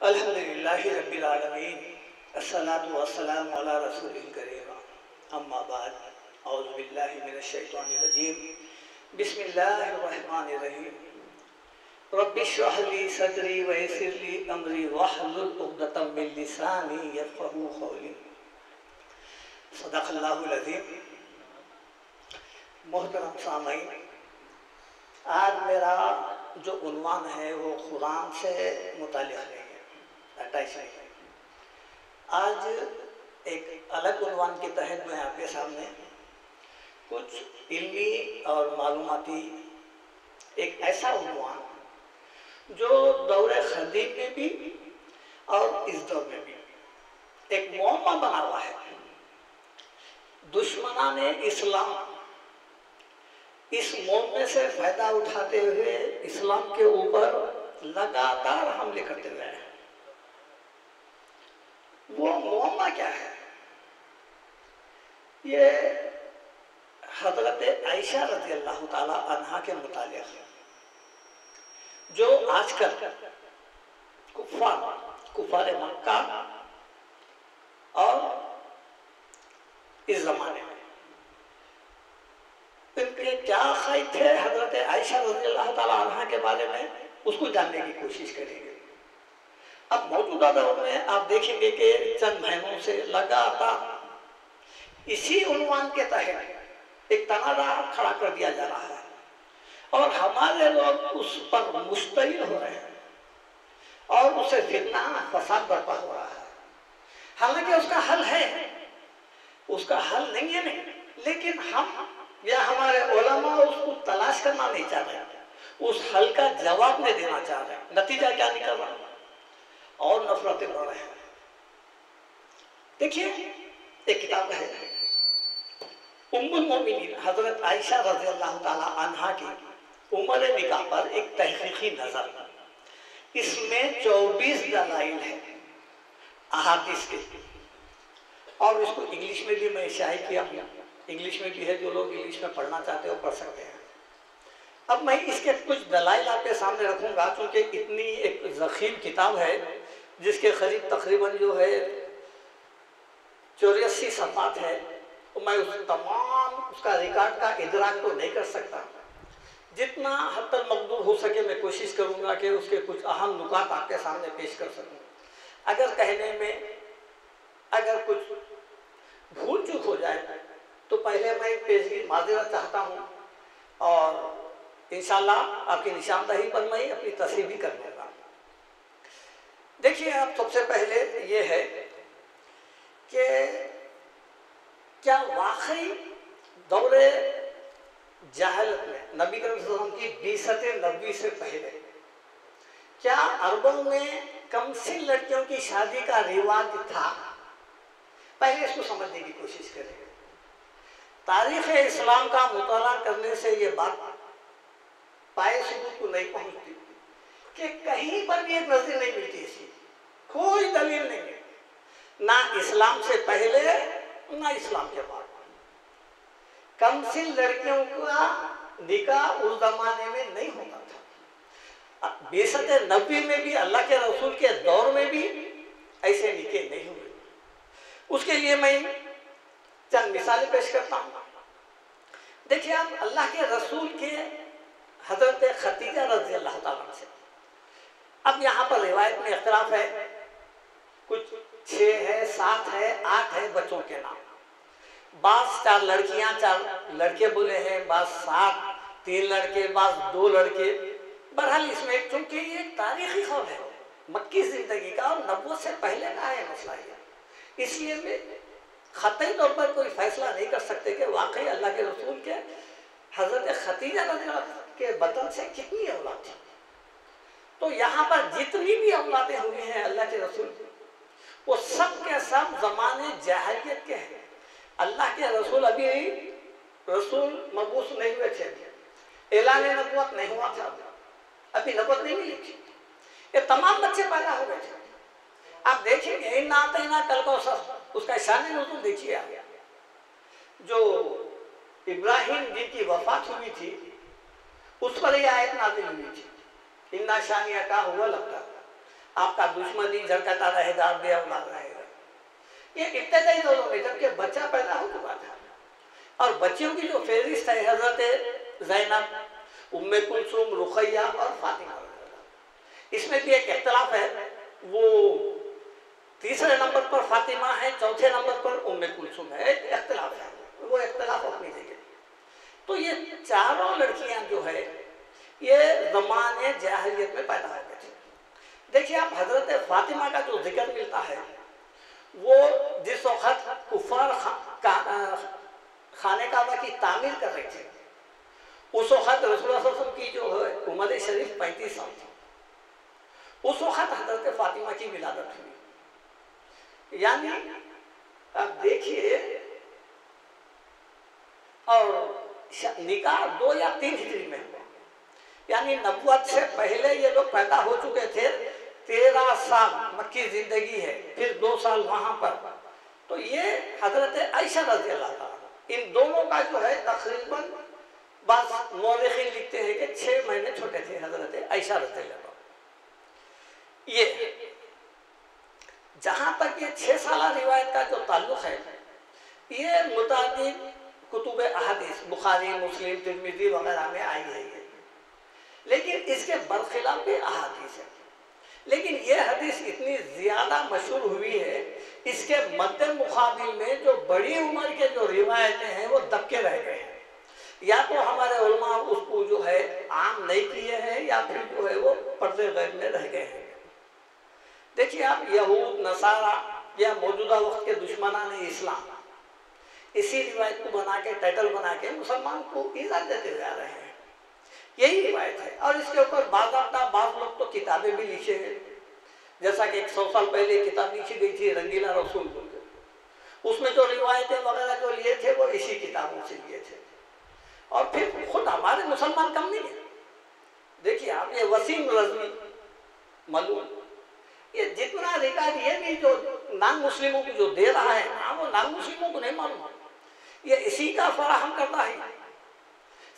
अल्हम्दुलिल्लाहि रब्बिल आलमीन अस्सलातु वस्सलामु अला रसूलिल करीम अम्मा बाद औज़ु बिल्लाहि मिनश शैतानिर रजीम बिस्मिल्लाहिर रहमानिर रहीम रब्बि इश्रह ली सदरी व यस्सिर ली अमरी वहलुल उक़दतम मिन लिसानी यफ़क़हू क़ौली। सदक़ल्लाहुल अज़ीम। मोहतरम सामईन, आज मेरा जो उन्वान है वो कुरान से मुताल्लिक़ नहीं है, अटैच नहीं है। आज एक अलग उन्वान के तहत मैं आपके सामने कुछ इल्मी और मालूमाती एक ऐसा उन्वान जो दौरे ख़दीम में भी और इस दौर में भी एक मुअम्मा बना हुआ है। दुश्मनाने इस्लाम इस मुअम्मे से फ़ायदा उठाते हुए इस्लाम के ऊपर लगातार हमले करते हुए हैं। वो मुअम्मा क्या है? ये हज़रत आयशा रज़ी अल्लाह ताला अन्हा के मुतालिक जो आजकल कुफ़ार मक्का और इस ज़माने में इनके क्या ख़्याल थे हज़रत आयशा रज़ी अल्लाह ताला अन्हा के बारे में, उसको जानने की कोशिश करेंगे। अब मौजूदा दौर में आप देखेंगे कि चंद महीनों से लगातार इसी उन्वान के तहत एक तनाज़ा खड़ा कर दिया जा रहा है और हमारे लोग उस पर मुस्तइल हो रहे हैं और उसे फितना फसाद बर्पा हो रहा है। हालांकि उसका हल है, उसका हल नहीं है नहीं, लेकिन हम या हमारे उलमा उसको तलाश करना नहीं चाह रहे, उस हल का जवाब नहीं देना चाह रहे। नतीजा क्या निकल रहा है? और नफरतें बढ़ रहे हैं। देखिए, एक किताब है उम्मुल मोमिनीन हजरत आयशा रज़ी अल्लाह ताला अन्हा की उम्र निकाह पर एक तहकीकी नजर। इसमें 24 दलाइल है अहादीस के, और इसको इंग्लिश में भी मैं शाये किया हूँ। इंग्लिश में भी है, जो लोग इंग्लिश में पढ़ना चाहते हो पढ़ सकते हैं। अब मैं इसके कुछ दलाइल आपके सामने रखूंगा, क्योंकि इतनी एक ज़ख़ीम किताब है जिसके करीब तकरीबन जो है 84 सफ़ात है, तो मैं उस तमाम उसका रिकॉर्ड का इदराक तो नहीं कर सकता। जितना हद तक मकदूर हो सके मैं कोशिश करूंगा कि उसके कुछ अहम नुकात आपके सामने पेश कर सकूं। अगर कहने में अगर कुछ भूल चूक हो जाए तो पहले मैं पेशगी माज़रत चाहता हूं और इंशाअल्लाह आपकी निशानदही पर मैं अपनी तस्हीह भी कर लूँगा। देखिए, आप सबसे पहले ये है कि क्या वाकई दौरे जहालत में नबी करीम सल्लल्लाहु अलैहि वसल्लम की बिसत नबी से पहले क्या अरबों में कमसिन लड़कियों की शादी का रिवाज था? पहले इसको समझने की कोशिश करेंगे। तारीख़ इस्लाम का मुताला करने से ये बात पाए सबूत को नहीं पहुंचती कि कहीं पर भी एक नज़ीर नहीं मिलती, इसकी कोई दलील नहीं है, ना इस्लाम से पहले ना इस्लाम के बाद। कमसिन लड़कियों का निकाह उस जमाने में नहीं होता था। बेशक नबी में भी, अल्लाह के रसूल के दौर में भी ऐसे निकाह नहीं हुए। उसके लिए मैं चंद मिसालें पेश करता हूँ। देखिए, आप अल्लाह के रसूल के हजरत खतीजा रज़ी अल्लाह ताला से, अब यहाँ पर रिवायत में इख्तिलाफ है, कुछ 6 है, 7 है, 8 है बच्चों के नाम। बास 4 लड़कियां 4 लड़के बोले हैं, बास 7 3 लड़के, बास 2 लड़के। बहरहाल इसमें चूंकि ये तारीखी खबर है मक्की जिंदगी का और नबूवत से पहले का है मसला है, इसलिए वे ख़तई तौर पर कोई फैसला नहीं कर सकते कि वाकई अल्लाह के रसूल के हजरत खतीजा रज़ी अल्लाह के बतन से कितनी औलाद थी। तो यहाँ पर जितनी भी औलादें हुई हैं अल्लाह के रसूल की, वो सब के सब ज़माने जहालियत के हैं। अल्लाह के रसूल अभी रसूल मबूस नहीं हुए थे, ऐलान नबूवत नहीं हुआ था, अभी नबूवत नहीं मिली थी। ये तमाम बच्चे पैदा हो गए थे। आप देखेंगे इन्ना आतना कल को सब उसका शान नुज़ूल देखिए आप। जो इब्राहिम जिनकी वफात हुई थी उस पर यह आयत नाज़िल हुई थी, इन्ना शानिया का हुआ लगता। आपका दुश्मनी झड़कता रहेगा, बेऔलाद रहेगा। ये इब्तदाई दौर में जबकि बच्चा पैदा हो चुका था, और बच्चियों की जो फहरिस्त है हजरत ज़ैनब, उम्मे कुलसूम, रुक़ैया और फातिमा, इसमें भी एक इख्तलाफ है। वो तीसरे नंबर पर फातिमा है, चौथे नंबर पर उम्मे कुलसूम है, एक इख्तलाफ है, वो इख्तलाफ अपनी जगह। तो ये चारों लड़कियां जो है ये ज़माने जाहिलियत में पैदा हो गए थे। देखिए आप हजरत फातिमा का जो जिक्र मिलता है, वो जिस वक्त कुफार खाने काबा की तामीर कर रहे थे, उस वक्त रसूलुल्लाह सल्लल्लाहु अलैहि वसल्लम की जो है उम्र शरीफ 35 साल थी। उस वक्त हजरत फातिमा की विलादत हुई। यानी अब देखिए, और निकाह 2 या 3 हिजरी में हुआ, यानी नबुवत से पहले ये लोग पैदा हो चुके थे। 13 साल मक्की जिंदगी है, फिर 2 साल वहां पर। तो ये हजरत आयशा रज़ी अल्लाह ताला, इन दोनों का जो है तकरीबन बस मौलिकीन लिखते हैं कि 6 महीने छोटे थे हजरत आयशा रज़ी अल्लाह। ये जहां तक ये 6 साल रिवायत का जो ताल्लुक है, ये मुतादिद कुतुब अहादीस बुखारी, मुस्लिम, तिरमिज़ी वगैरह में आई है ये। लेकिन इसके बरखिलाफ भी अहादीस है। लेकिन ये हदीस इतनी ज़्यादा मशहूर हुई है, इसके मद्दे मुकाबिल में जो बड़ी उम्र के जो रिवायतें हैं वो दबके रह गए हैं। या तो हमारे उलमा उसको जो है आम नहीं किए हैं, या फिर जो है वो पर्दे गैब में रह गए हैं। देखिए आप, यहूद, नसारा या मौजूदा वक्त के दुश्मनान इस्लाम इसी रिवायत को बना के, टाइटल बना के मुसलमान को इज़्ज़त देते जा रहे हैं। यही रिवायत है। और इसके ऊपर बाज़ लोग तो किताबें भी लिखे हैं, जैसा कि 100 साल पहले किताब लिखी गई थी रंगीला रसूल, उसमें जो रिवायतें वगैरह जो लिए थे वो इसी किताबों से लिए थे। और फिर खुद हमारे मुसलमान कम नहीं है। देखिए आप, ये वसीम रज़वी मलूम, ये जितना रिकॉर्ड ये भी जो नान मुस्लिमों को जो दे रहा है ना, वो नान मुस्लिमों को नहीं मालूम, ये इसी का फराहम करता है।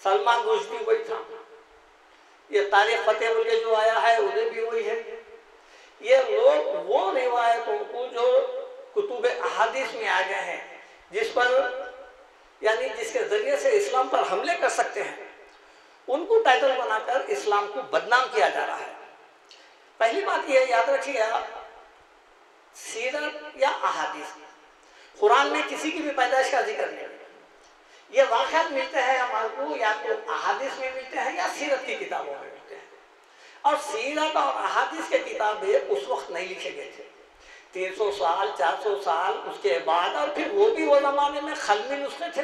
सलमान रुश्दी वही था, ये तारीख फतेह बोल के जो आया है उन्हें भी वही है। ये लोग वो रिवायतों को जो कुतुब अहादीस में आ गए हैं, जिस पर यानी जिसके जरिए से इस्लाम पर हमले कर सकते हैं, उनको टाइटल बनाकर इस्लाम को बदनाम किया जा रहा है। पहली बात यह याद रखिए आप, सीरत या अहादीस, कुरान में किसी की भी पैदाइश का जिक्र नहीं है। ये वाक़यात मिलते हैं हमारे को या तो अहादीस में मिलते हैं या सीरत की किताबों में मिलते हैं। और सीरत और अहादीस के किताबें उस वक्त नहीं लिखे गए थे, 300 साल 400 साल उसके बाद। और फिर वो भी वो ज़माने में खलमी नुस्खे थे,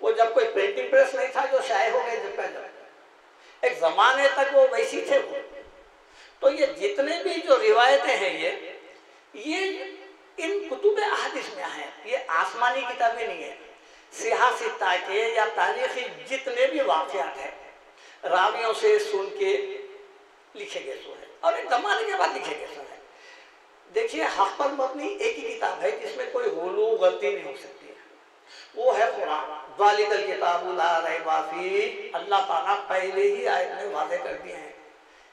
वो जब कोई प्रिंटिंग प्रेस नहीं था जो शाये हो गए जब एक ज़माने तक वो वैसी थे वो। तो ये जितने भी जो रिवायतें हैं ये इन कुतुब अहादीस में हैं, ये आसमानी किताबें नहीं है। सियासता के या तारीखी जितने भी वाक़यात हैं रावियों से सुन के लिखे गए सो है, और एक ज़माने के बाद लिखे गए सो है। देखिए हक़ पर मबनी एक ही किताब है जिसमें कोई गुलू गलती नहीं हो सकती है, वो है कुरान। ज़ालिकल किताबु ला रैबा फीह, अल्लाह ताला पहले ही आयत में वाज़े कर दिए हैं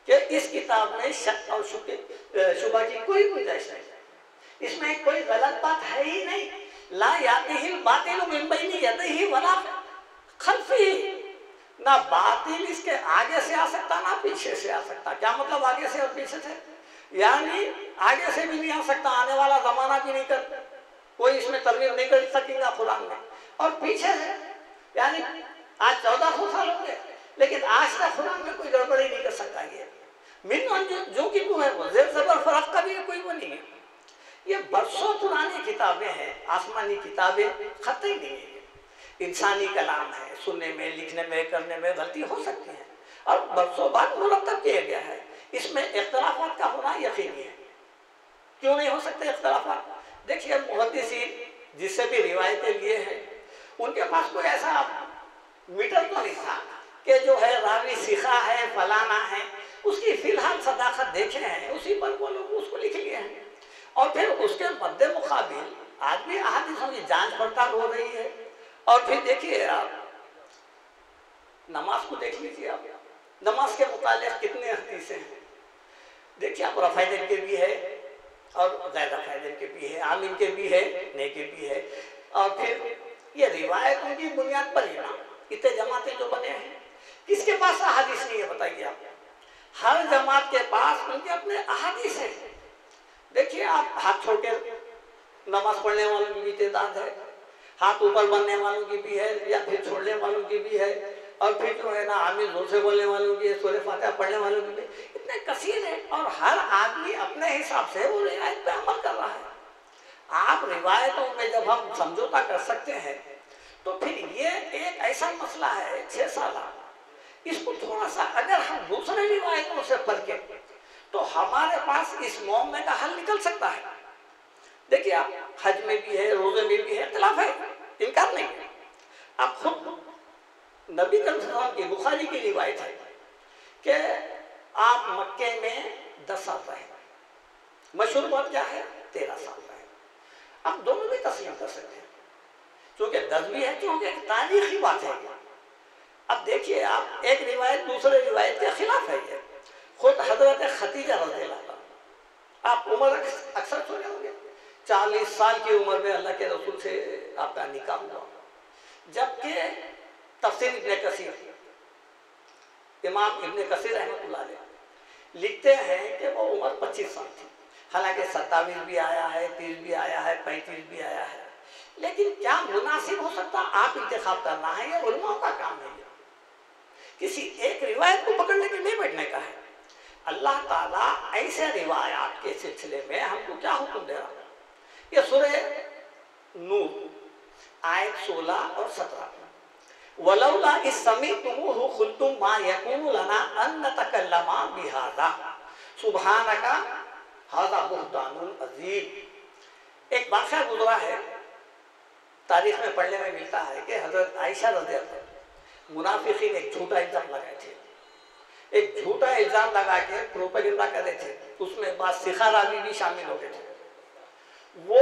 कि इस किताब में शक और शुबा की कोई गुंजाइश नहीं, इसमें कोई गलत बात है ही नहीं। ला यातिहिल बातिलु मिन बैनि यदिही वला खल्फिही, ना बातिल इसके आगे से आ सकता ना पीछे से आ सकता। क्या मतलब आगे से और पीछे से? यानी आगे से भी नहीं आ सकता, आने वाला जमाना भी नहीं कर, कोई इसमें तरमीम नहीं कर सकेगा कुरान में। और पीछे से यानी आज 1400 साल हो गए, लेकिन आज तक कुरान में कोई गड़बड़ी नहीं कर सकता। ये मिन जो कि वो है, वो ज़ेर ज़बर फर्क का भी कोई वो नहीं है। ये बरसों पुरानी किताबें हैं, आसमानी किताबें, खत ही नहीं है। इंसानी कलाम है, सुनने में, लिखने में, करने में गलती हो सकती है, और बरसों बाद मुरतब किया गया है। इसमें इख्तलाफात का होना यकीनी है। क्यों नहीं हो सकते इख्तलाफात? देखिए मुहद्दिसीन जिससे भी रिवायतें लिए हैं, उनके पास कोई ऐसा मीटर तो नहीं था कि जो है रावी सिखा है, फलाना है, उसकी फिलहाल सदाकत देखे हैं, उसी पर वो लोग उसको लिख लिए हैं। और फिर उसके मद्दे मुकाबिल आज भी अहादीसों की जांच पड़ताल हो रही है। और फिर देखिए आप नमाज को देख लीजिए, आप नमाज के मुतालिक कितने हदीसें हैं। देखिए आप रफ़ाइदन के भी है और गैर रफ़ाइदन के भी है, आमीन के भी है, ने के भी है। और फिर ये रिवायतों की बुनियाद पर ही ना इतने जमातें जो बने हैं, किसके पास अहादीस नहीं है बताइए आप? हर जमात के पास उनके अपने अहादीस है। देखिए आप हाथ छोड़ के नमाज पढ़ने वालों की भी तादाद है, हाथ ऊपर बनने वालों की भी है, या फिर छोड़ने वालों की भी है, और फिर जो है ना आमीन जोर से बोलने वालों की, सूरह फातिहा पढ़ने वालों की भी इतने कसीर है। और हर आदमी अपने हिसाब से वो रिवायत पे अमल कर रहा है। आप रिवायतों में जब हम समझौता कर सकते हैं तो फिर ये एक ऐसा मसला है 6 साल, इसको थोड़ा सा अगर हम दूसरे रिवायतों से पढ़ तो हमारे पास इस मामले का हल निकल सकता है। देखिए आप हज में भी है, रोजे में भी है, इख्तिलाफ है, इनकार नहीं है। आप खुद नबी सल्लल्लाहु की बुखारी की रिवायत है कि आप मक्के में 10 साल रहे, मशहूर बात क्या है 13 साल रहे। आप दोनों भी तस्लीम कर सकते हैं, क्योंकि 10 भी है, क्योंकि एक तारीखी बात है। अब देखिए आप एक रिवायत दूसरे रिवायत के खिलाफ है। ये खुद हजरत खतीजा रज़ियल्लाहु अन्हा, आप उम्र अक्सर सुने होंगे, 40 साल की उम्र में अल्लाह के रसूल से आपका निकाह हुआ। जबकि तफसीर इब्ने कसीर, इमाम इब्ने कसीर रहमतुल्लाह अलैह लिखते हैं कि वो उम्र 25 साल थी। हालांकि 27 भी आया है, 30 भी आया है, 35 भी आया है, लेकिन क्या मुनासिब हो सकता आप इंतखाब करना है, ये उलमा का काम नहीं है। किसी एक रिवायत को पकड़ने के नहीं बैठने का है। अल्लाह ताला ऐसे रिवायात के सिलसिले में हमको क्या हुक्म दे रहा है? ये सूरह नूर आयत 16 और 17, वलौला इस समीअतमूहु खुल्तुम मा यकूनु लना अन नतकल्लमा बिहाज़ा सुब्हानका हाज़ा बुहतानुन अज़ीम। एक वाक़या गुजरा है, तारीख में पढ़ने में मिलता है कि हज़रत आयशा रज़ियल्लाहु अन्हा मुनाफिकीन एक झूठा इल्ज़ाम लगाए थे, एक झूठा इल्ज़ाम लगा के प्रोपेगेंडा कर रहे थे, उसमें बाद सिखा रावी भी शामिल हो गए थे। वो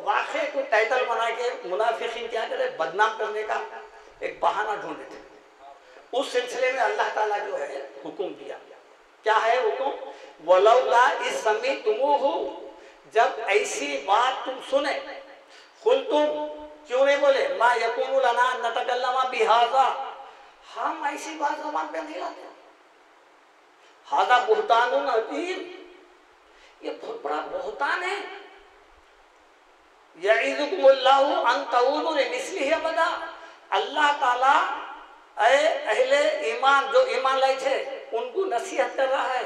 वाक़े को टाइटल बना के मुनाफिकीन क्या करे, बदनाम करने का एक बहाना ढूंढे थे। उस सिलसिले में अल्लाह ताला जो है हुक्म दिया, क्या है हुक्म? वलौला इस समीअतमूहु, जब ऐसी बात तुम सुने, खुल्तुम, क्यों नहीं बोले, मा यकूनु लना अन नतकल्लमा बिहाज़ा, हम ऐसी बात ज़बान पे नहीं लाते, हाज़ा बुहतानुन अज़ीम, ये बहुत बड़ा बुहतान है। यईज़ुकुमुल्लाहु अन तऊदू लिमिस्लिही अबदा, अल्लाह ताला अहले ईमान जो ईमान लाए थे उनको नसीहत कर रहा है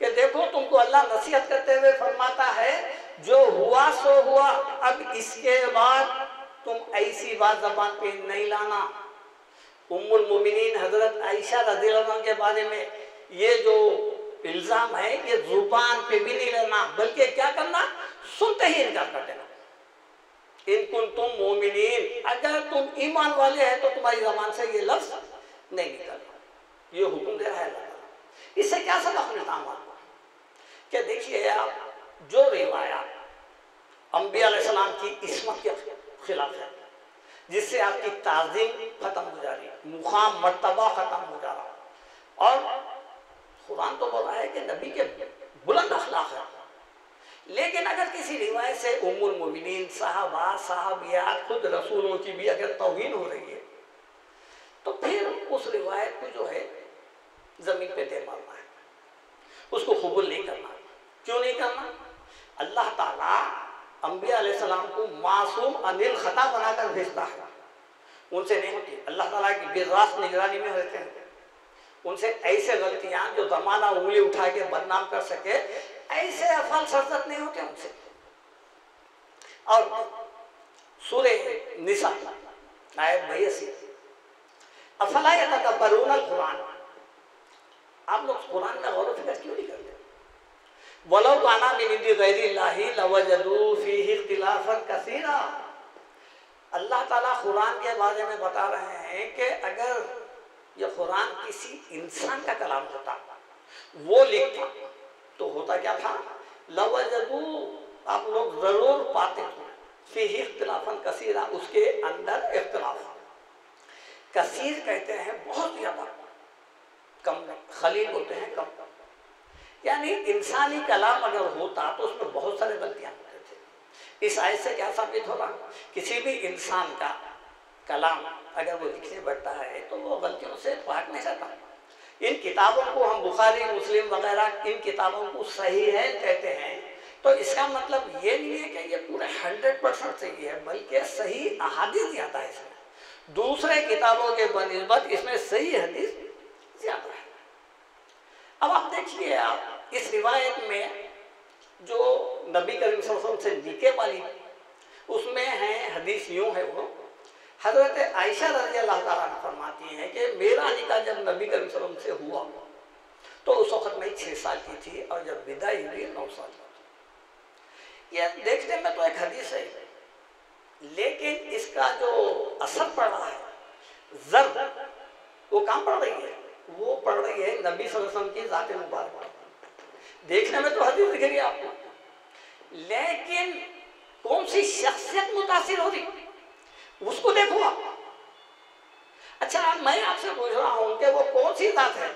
कि देखो तुमको अल्लाह नसीहत करते हुए फरमाता है जो हुआ सो हुआ, अब इसके बाद तुम ऐसी बात ज़बान पे नहीं लाना। उम्मुल मोमिनीन हजरत आयशा रज़ियल्लाहु अन्हा के बारे में ये जो इल्ज़ाम है ये जुबान पे भी नहीं लेना, बल्कि क्या करना, सुनते ही इनकार कर देना। इन कुंतुम मोमिनीन, अगर तुम ईमान वाले हैं तो तुम्हारी ज़बान से ये लफ्ज़ नहीं निकलना। ये हुक्म दे रहा है अल्लाह। इससे क्या सबक मिलता है हमारा? क्या देखिए आप, जो रिवायात अंबिया अलैहिस्सलाम की इस्मत के खिलाफ है, जिससे आपकी ताज़ीम खत्म हो जा रही, मुकाम मर्तबा खत्म हो जा रहा, और कुरान तो बोल रहा है कि नबी के बुलंद अखलाक है, लेकिन अगर किसी रिवायत से उम्मुल मोमिनीन, सहाबा, सहाबियात, खुद रसूलों की भी अगर तौहीन हो रही है तो फिर उस रिवायत को जो है जमीन पे दे मारना है, उसको कबूल नहीं करना। क्यों नहीं करना? अल्लाह ताला अंबिया अलैहिस्सलाम को मासूम अनिल खता बनाकर भेजता है, उनसे नहीं होती। अल्लाह ताला की बेरास्त निगरानी में रहते हैं, उनसे ऐसे गलतियां जो जमाना उंगली उठा के बदनाम कर सके, ऐसे अफल सरजत नहीं होते उनसे। और सूरह निसा आयत 82, अफला यतदब्बरूनल कुरान, आप लोग कुरान का गौर फिक्र क्यों नहीं करते? वलौ काना मिन इंदी गैरिल्लाहि लवजदू फीही इख्तिलाफन कसीरा। अल्लाह ताला कुरान के बारे में बता रहे हैं कि अगर ये कुरान किसी इंसान का कलाम होता, वो लिखता, तो होता क्या था? लवजदू, आप लोग जरूर पाते हो, फीही इख्तिलाफन कसीरा, उसके अंदर इख्तिलाफ। कसीर कहते हैं बहुत ज्यादा, कम, खलील बोलते हैं कम, या यानी इंसानी कलाम अगर होता तो उसमें बहुत सारे गलतियां होते थे। इस आयत से क्या साबित होगा? किसी भी इंसान का कलाम अगर वो लिखने बैठता है तो वो गलतियों से पाक नहीं रहता। इन किताबों को हम बुखारी मुस्लिम वगैरह इन किताबों को सही है कहते हैं तो इसका मतलब ये नहीं है कि ये पूरे 100% सही है, बल्कि सही अहादीस ज़्यादा है इसमें। दूसरे किताबों के बनिस्बत इसमें सही हदीस ज़्यादा है। अब आप देखिए, आप इस रिवायत में जो नबी करीम सल्लल्लाहु अलैहि वसल्लम से लिखे वाली उसमें है हदीस यूँ है, वो हज़रत आयशा रज़ी अल्लाह ताला अन्हा फरमाती हैं कि मेरा निकाह जब नबी करीम सल्लल्लाहु अलैहि वसल्लम से हुआ तो उस वक़्त मैं 6 साल की थी और जब विदाई हुई 9 साल की। ये देखने में तो एक हदीस है, लेकिन इसका जो असर पड़ रहा है, ज़र वो काम पड़ रही है, वो पड़ रही है नबी सल्लल्लाहु अलैहि वसल्लम की ज़ात मुबारक। देखने में तो हदीस दिखेगी आपको, लेकिन कौन सी शख्सियत मुतासिर हो रही उसको देखो आप। अच्छा, मैं आपसे पूछ रहा हूं कि वो कौन सी बात है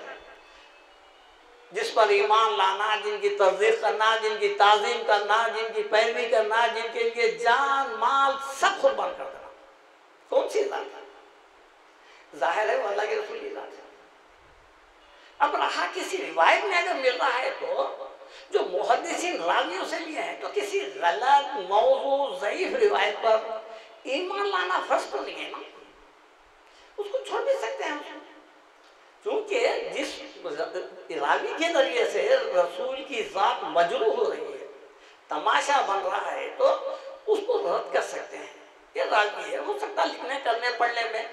जिस पर ईमान लाना, जिनकी तस्दीक करना, जिनकी ताज़ीम करना, जिनकी पैरवी करना, जिनके लिए जान माल सब कुर्बान कर देना, कौन सी बात है? जाहिर है वो अल्लाह के रसूल की बात है। अब रहा किसी रिवायत में अगर मिल रहा है तो जो मुहद्दिसीन रावियों से लिए हैं तो किसी गलत मौजू ज़ईफ रिवायत पर ईमान लाना फर्ज तो नहीं है ना, उसको छोड़ भी सकते हैं, क्योंकि जिस रावी के जरिए से रसूल की ज़ात मजरूह हो रही है, तमाशा बन रहा है, तो उसको रद्द कर सकते हैं। ये रावी है, हो सकता लिखने करने पढ़ने में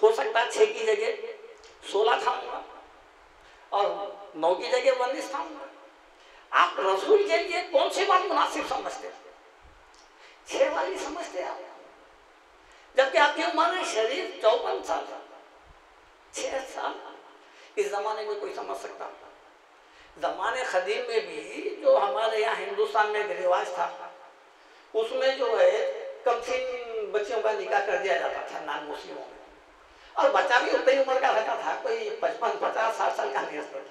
हो सकता 6 की जगह 16 थाऊंगा और 9 की जगह 19 थाऊंगा। आप रसूल के लिए कौन सी बात मुनासिब समझते हैं? 6 वाली समझते आप, जबकि आपकी उम्र शरीफ 54 साल, 6 साल इस जमाने में कोई समझ सकता? जमाने कदीम में भी जो हमारे यहाँ हिंदुस्तान में एक रिवाज था, उसमें जो है कमसिन बच्चियों का निकाह कर दिया जाता था नान मुस्लिमों में, और बच्चा भी उतनी उम्र का रहता था, कोई 55, 50, 60 साल का नहीं रहता था।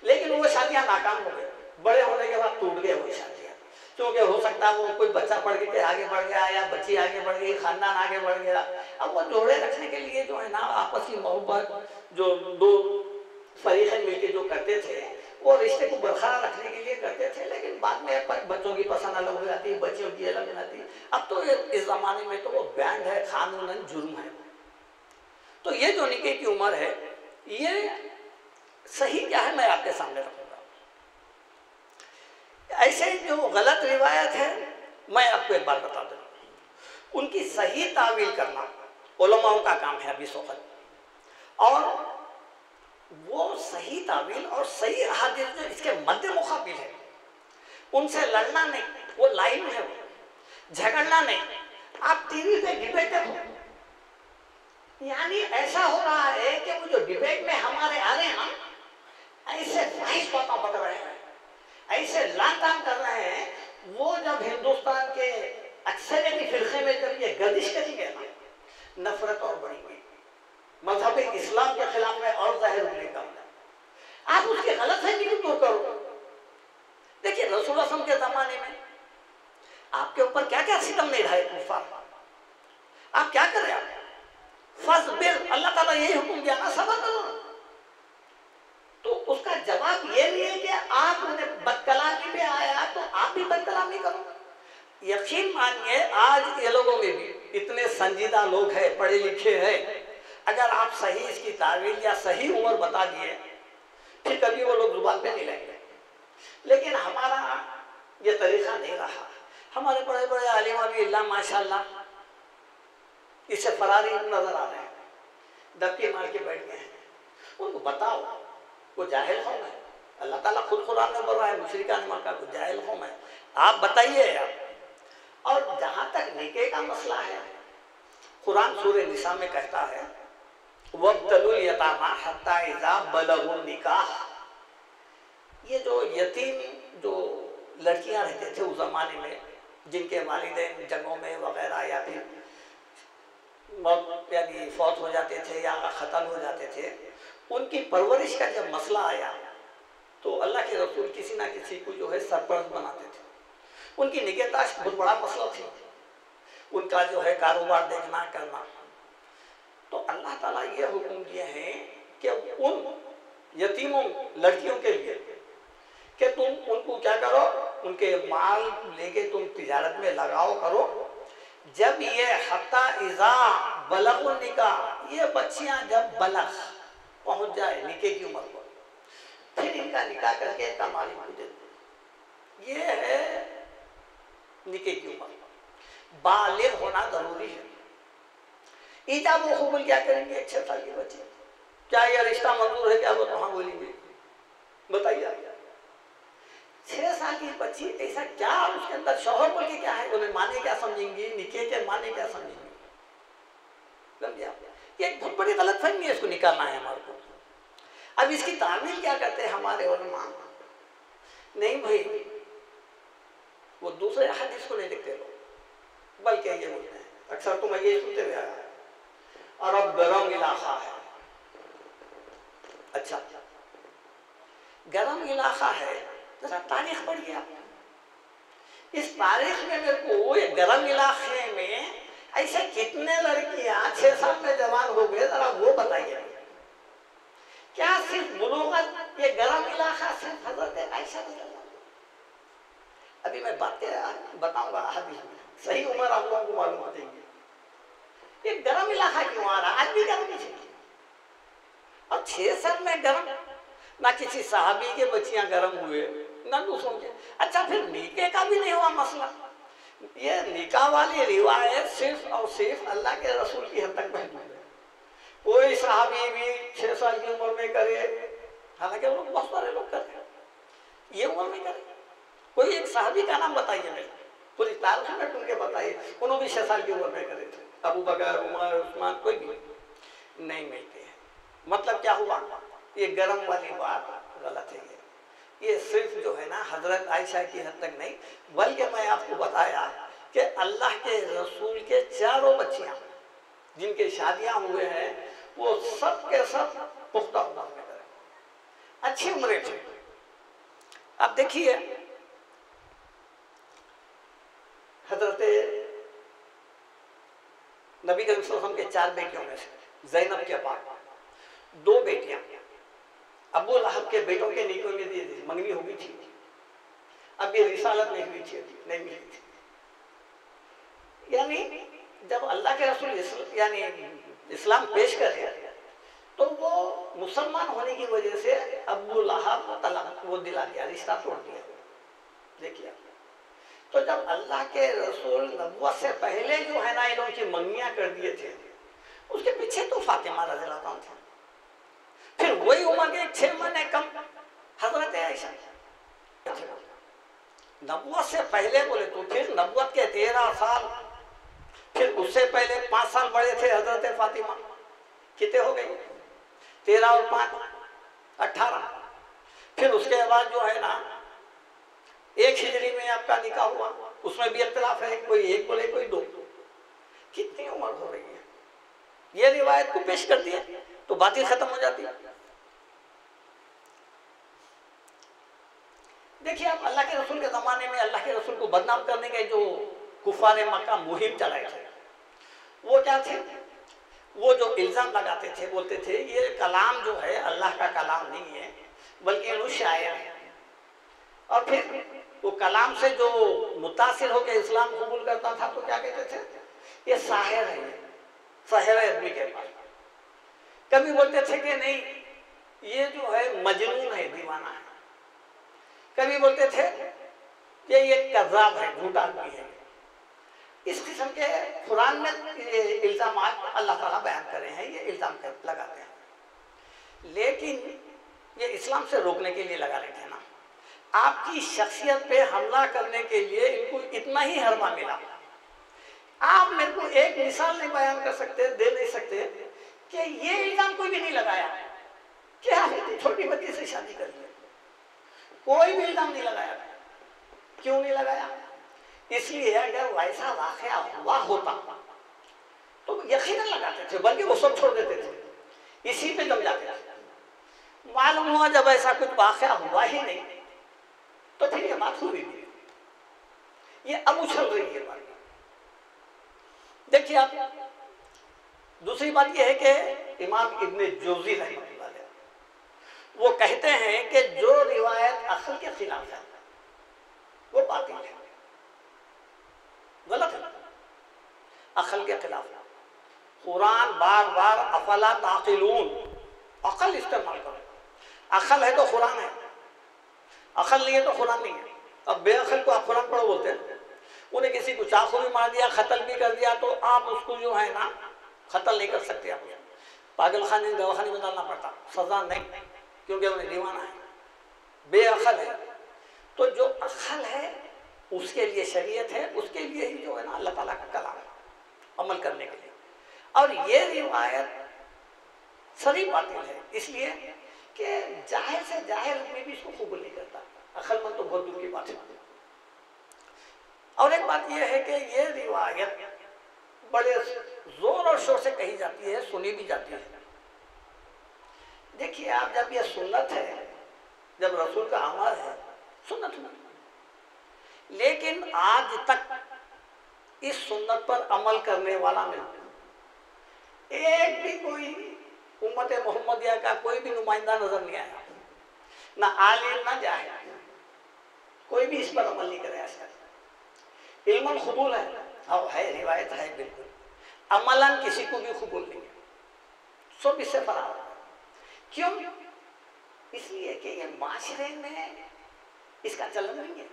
लेकिन वो शादियाँ नाकाम हो गई, बड़े होने के बाद टूट गए वो शादियाँ, क्योंकि हो सकता है वो कोई बच्चा पढ़ के आगे बढ़ गया या बच्ची आगे बढ़ गई, खानदान आगे बढ़ गया। अब वो जोड़े रखने के लिए जो है ना आपस की मोहब्बत जो दो फरीक़े मिलकर जो करते थे वो रिश्ते को बरकरार रखने के लिए करते थे, लेकिन बाद में बच्चों की पसंद अलग हो जाती है, बच्चियों की अलग हो जाती है। अब तो इस ज़माने में तो वो बैंड है, कानूनन जुर्म है। तो ये जो निकाह की उम्र है ये सही क्या है मैं आपके सामने रखूँगा। ऐसे जो गलत रिवायत है मैं आपको एक बात बता दूँ, उनकी सही तावील करना उलमाओं का काम है अभी वक्त, और वो सही तावील और सही अहादीस जो इसके मध्य मुकाबिल है उनसे लड़ना नहीं, वो लाइन है, वो झगड़ना नहीं। आप टीवी पे डिबेट देखो, यानी ऐसा हो रहा है कि वो जो डिबेट में हमारे आ रहे हैं ना, ऐसे फाइस बातें बता रहे हैं, ऐसे लान-तान कर रहे हैं, वो जब हिंदुस्तान के अक्सरियती फिरके में जब ये गर्दिश करेंगे ना, नफरत और बढ़ेगी, मजहब इस्लाम के खिलाफ में और जाहिर होने का। आप उसके गलतफहमी को दूर करो। देखिए रसूल अल्लाह के ज़माने में आपके ऊपर क्या क्या सितम नहीं ढाए कुफार, आप क्या कर रहे हैं? फस्बिर, अल्लाह ताला यही हुक्म दिया ना, सब्र करो। तो उसका जवाब ये नहीं है कि आप बदकलामी पे आया तो आप भी बदकलामी करो। यकीन मानिए आज ये लोगों में भी इतने संजीदा लोग हैं, पढ़े लिखे हैं, अगर आप सही इसकी तावील या सही उम्र बता दिए फिर कभी वो लोग जुबान पे नहीं लेंगे। लेकिन हमारा ये तरीका नहीं रहा। हमारे बड़े बड़े आलिम भी अल्लाह माशाल्लाह इससे फरारी नजर आ रहे हैं, दबके मार के बैठ गए हैं। उनको बताओ वो जाहिल कौम है, अल्लाह ताला खुद कुरान में बोल रहा है मुशरिकान मक्का को जाहिल कौम है, आप बताइए यार। और जहाँ तक निकाह का मसला है, कुरान सूरह निसा में कहता है वब्तलुल यतामा हत्ता इज़ा बलगुन निकाह। ये जो यतीम जो लड़कियां रहते थे उस ज़माने में, जिनके वालिदैन जंगों में वगैरह या फिर मौत यानी फौत हो जाते थे या ख़त्म हो जाते थे, उनकी परवरिश का जब मसला आया तो अल्लाह के रसूल किसी ना किसी को जो है सरपरस्त बनाते थे। उनकी निगहदाश्त बहुत बड़ा मसला थी, उनका जो है कारोबार देखना करना। तो अल्लाह ताला ये हुक्म दिए हैं कि उन यतीमों लड़कियों के लिए कि तुम उनको क्या करो, उनके माल लेके तुम तिजारत में लगाओ करो। जब ये हत्ता इज़ा बलगुन निकाह, ये बच्चियां जब बलग पहुंच जाए निके की उम्र पर, फिर इनका निकाह करके इनका मालिक को दे दो। ये है निके की उम्र। बालिग होना जरूरी है। ईजाब व कबूल क्या करेंगे 6 साल के बच्चे? क्या यह रिश्ता मंजूर है? क्या वो तो हाँ बोलेंगे? बताइए। 6 साल की बच्ची ऐसा क्या उसके अंदर शौहर बोल के क्या है? बोले माने क्या समझेंगी, निके के माने क्या समझेंगी? ये एक बहुत बड़ी गलत फहमी है, इसको निकालना है हमारे को। अब इसकी तामील क्या करते हैं हमारे उलमा? नहीं भाई, वो दूसरे हदीस को नहीं देखते लोग, बल्कि ये बोलते हैं, अक्सर तो मैं ये सुनते हुए आया, अरब गर्म इलाका है। अच्छा, गर्म इलाका है, जरा तारीख पढ़िए आप। इस तारीख में मेरे को ये गर्म इलाके में ऐसे कितने लड़कियां 6 साल में जवान हो गए, जरा वो बताइए। क्या सिर्फ बुलूगत ये गर्म इलाका सिर्फ हजरत आयशा रज़ी अल्लाह? अभी मैं बातें बताऊंगा हदीस में, सही उम्र आप लोगों को मालूम हो जाएगी। ये गर्म इलाका क्यों आ रहा? आज भी गर्मी थी और 6 साल में गर्म, ना किसी साहबी के बच्चियां गर्म हुए ना दूसरों के। अच्छा, फिर निकाह का भी नहीं हुआ मसला। ये निकाह वाली रिवायत सिर्फ और सिर्फ अल्लाह के रसूल की हद तक महदूद है। कोई साहबी भी 6 साल की उम्र में करे, हालांकि लोग बहुत सारे लोग करते हैं, ये उम्र में करे। कोई एक साहबी का नाम बताइए, नहीं पूरी तारीख में ढूंढ के बताइए, उन्होंने भी 6 साल की उम्र में करे थे। अबू बकर, उमर, उस्मान, कोई भी नहीं मिलते हैं। मतलब क्या हुआ? ये गर्म वाली बात गलत है। ये सिर्फ जो है ना हजरत आयशा की हद तक नहीं, बल्कि मैं आपको बताया कि अल्लाह के रसूल के 4 बच्चियां जिनके शादियां हुए हैं, वो सब के सब पुख्ता उम्र में करे, अच्छी उम्र थे। अब देखिए, हजरत नबी करीम सल्लल्लाहु अलैहि वसल्लम के 4 बेटियों में से ज़ैनब के बाद 2 बेटियां अबू लहब के बेटों के निकों में दी थी, मंगनी हो गई थी। अब ये रिसालत नहीं हुई थी, नहीं मिली थी। यानी जब अल्लाह के रसूल यानी इस्लाम पेश करे तो वो मुसलमान होने की वजह से अबू लहब तलाक वो दिला दिया, रिश्ता तोड़ दिया। देखिए, तो जब अल्लाह के रसूल नबुव्वत से पहले जो है ना इन्हों की मंगियां कर दिए थे, उसके पीछे तो फातिमा रज़ियल्लाहु अन्हा था। फिर वही उम्र के 6 महीने कम हजरत आयशा। नबुव्वत से पहले बोले तो फिर नबुव्वत के 13 साल, फिर उससे पहले 5 साल बड़े थे हजरत फातिमा। कितने हो गए? 13 और 5 18। फिर उसके बाद जो है ना 1 हिजरी में आपका निकाह हुआ, उसमें भी इख्तिलाफ है, कोई 1 बोले कोई 2। कितनी उम्र हो रही है? ये रिवायत को पेश कर दिया तो बात ही खत्म हो जाती है। देखिए, आप अल्लाह के रसूल के ज़माने में अल्लाह के रसूल को बदनाम करने के जो कुफार मक्का मुहिम चलाए थे, वो क्या थे? वो जो इल्ज़ाम लगाते थे, बोलते थे ये कलाम जो है अल्लाह का कलाम नहीं है, बल्कि वो शायर है। और फिर वो कलाम से जो मुतासिर होकर इस्लाम कबूल करता था तो क्या कहते थे? ये साहिर है, साहिर है आदमी के पास। कभी बोलते थे कि नहीं ये जो है मजनून है, दीवाना है। कभी बोलते थे कि ये कज़्ज़ाब है, झूठा आदमी है। इस किस्म के कुरान में ये इल्ज़ाम अल्लाह ताला बयान करे हैं, ये इल्ज़ाम लगाते हैं। लेकिन ये इस्लाम से रोकने के लिए लगा रहे थे ना, आपकी शख्सियत पे हमला करने के लिए इनको इतना ही हरबा मिला। आप मेरे को एक मिसाल नहीं बयान कर सकते, दे नहीं सकते कि ये इल्ज़ाम कोई भी नहीं लगाया कि आपने छोटी बच्ची से शादी कर ली। कोई भी इल्ज़ाम नहीं लगाया। क्यों नहीं लगाया? इसलिए अगर वैसा वाक़या हुआ होता तो यकीनन लगाते थे, बल्कि वो सब छोड़ देते थे, इसी पे जम जाते थे। मालूम हुआ जब ऐसा कुछ वाक़या हुआ ही नहीं तो फिर ये बात हुई नहीं, ये अब उछल रही है बात। देखिए आप, दूसरी बात यह है कि इमाम इब्ने जौज़ी रहमतुल्लाह अलैह वो कहते हैं कि जो रिवायत अक्ल के खिलाफ है वो बातिल है, गलत है, अक्ल के खिलाफ है। कुरान बार बार अफला ताक़िलून, अक्ल इस्तेमाल करो। अक्ल है तो कुरान है, अक्ल नहीं है तो कुरान नहीं है। अब बेअक्ल को आप कुरान पढ़ो बोलते हैं, उन्हें किसी को चाकू भी मार दिया, कत्ल भी कर दिया, तो आप उसको जो है ना कत्ल नहीं कर सकते, आप पागल खाने दवाखाने में डालना पड़ता, सजा नहीं, क्योंकि उन्हें दीवाना है, बेअक्ल है। तो जो अक्ल है उसके लिए शरीयत है, उसके लिए ही जो है ना अल्लाह ताला का कलाम है अमल करने के लिए। और ये रिवायत सही बातें है, इसलिए कि जाहिर से जाहिर में भी इसको कबूल नहीं करता, अक्लमंद तो बहुत दूर की बात है। और एक बात यह है कि ये रिवायत बड़े जोर और शोर से कही जाती है, सुनी भी जाती है। देखिए आप, जब ये सुन्नत है, जब रसूल का अमल है, सुन्नत है, लेकिन आज तक इस सुन्नत पर अमल करने वाला नहीं, एक भी कोई उम्मत मोहम्मदिया का कोई भी नुमाइंदा नजर नहीं आया, ना आलिम ना जाहिल, कोई भी इस पर अमल नहीं करे। ऐसा इल्मन कबूल है, हाँ है, रिवायत है बिल्कुल, अमलन किसी को भी कबूल नहीं है, सब इससे फरार है। क्यों? इसलिए कि ये माशरे में इसका चलन नहीं है,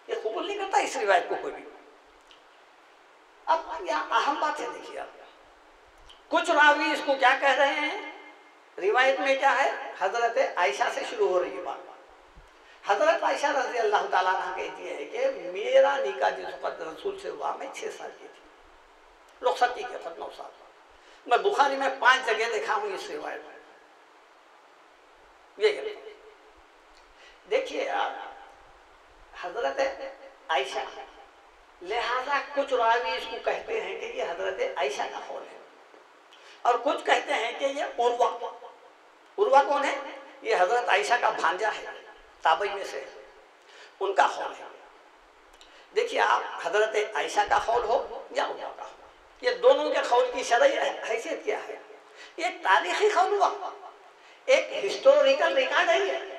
ये कबूल नहीं करता इस रिवायत को कोई भी। अब यहाँ अहम बात है, देखिए आप, कुछ रावी इसको क्या कह रहे हैं, रिवायत में क्या है, हजरत आयशा से शुरू हो रही है बात। हजरत आयशा रज़ी अल्लाह ताला अन्हा कहती है कि मेरा निकाह जिस वक्त रसूल से हुआ, मैं 6 साल की थी, रुखसत की वक्त 9 साल। मैं बुखारी में 5 जगह देखा हूँ इस रिवायत में। ये देखिए आप, हजरत आयशा, लिहाजा कुछ रावी इसको कहते हैं कि ये हजरत आयशा का कौल है, और कुछ कहते हैं कि ये उर्वा। उर्वा कौन है? ये हजरत आयशा का भांजा है, ताबई में से, उनका कौल है। देखिए आप, हजरत आयशा का कौल हो या उर्वा का हो, ये दोनों के कौल की शरई हैसियत क्या है? ये तारीखी कौल हुआ, एक हिस्टोरिकल रिकॉर्ड है, ये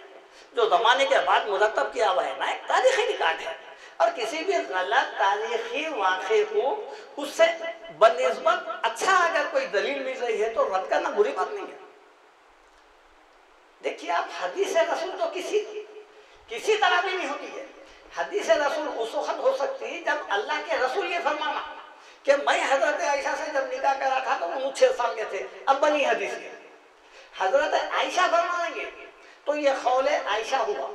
जो जमाने के बाद मुरतब किया हुआ है ना, एक तारीखी रिकॉर्ड है। और किसी भी गलत तारीखी वाक़े को उससे बनिस्बत अच्छा अगर कोई दलील मिल रही है तो रद्द करना बुरी बात नहीं है। देखिए आप, हदीस रसूल तो किसी तरह भी नहीं होती है। हदीस रसूल उस वक्त हो सकती है जब अल्लाह के रसूल ये फरमाना कि मैं हजरत आयशा से जब निकाह करा था तो वो 6 साल के थे, अब बनी हदीस है। हजरत आयशा फरमाएंगे तो ये खौले आयशा हुआ